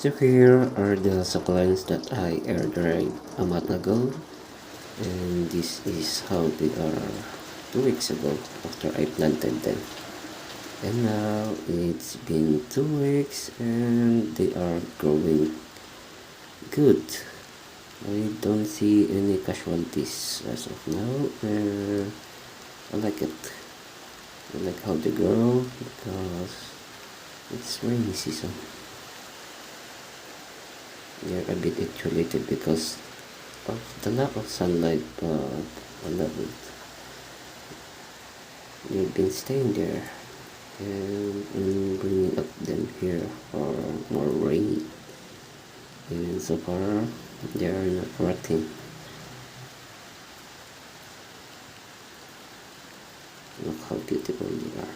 So here are the succulents that I airdried a month ago, and this is how they are 2 weeks ago after I planted them. And now it's been 2 weeks and they are growing good. I don't see any casualties as of now. I like it. I like how they grow because it's rainy season. They're a bit insulated because of the lack of sunlight, but I love it. They've been staying there, and I'm bringing up them here for more rain. And so far, they are not rotting. Look how beautiful they are.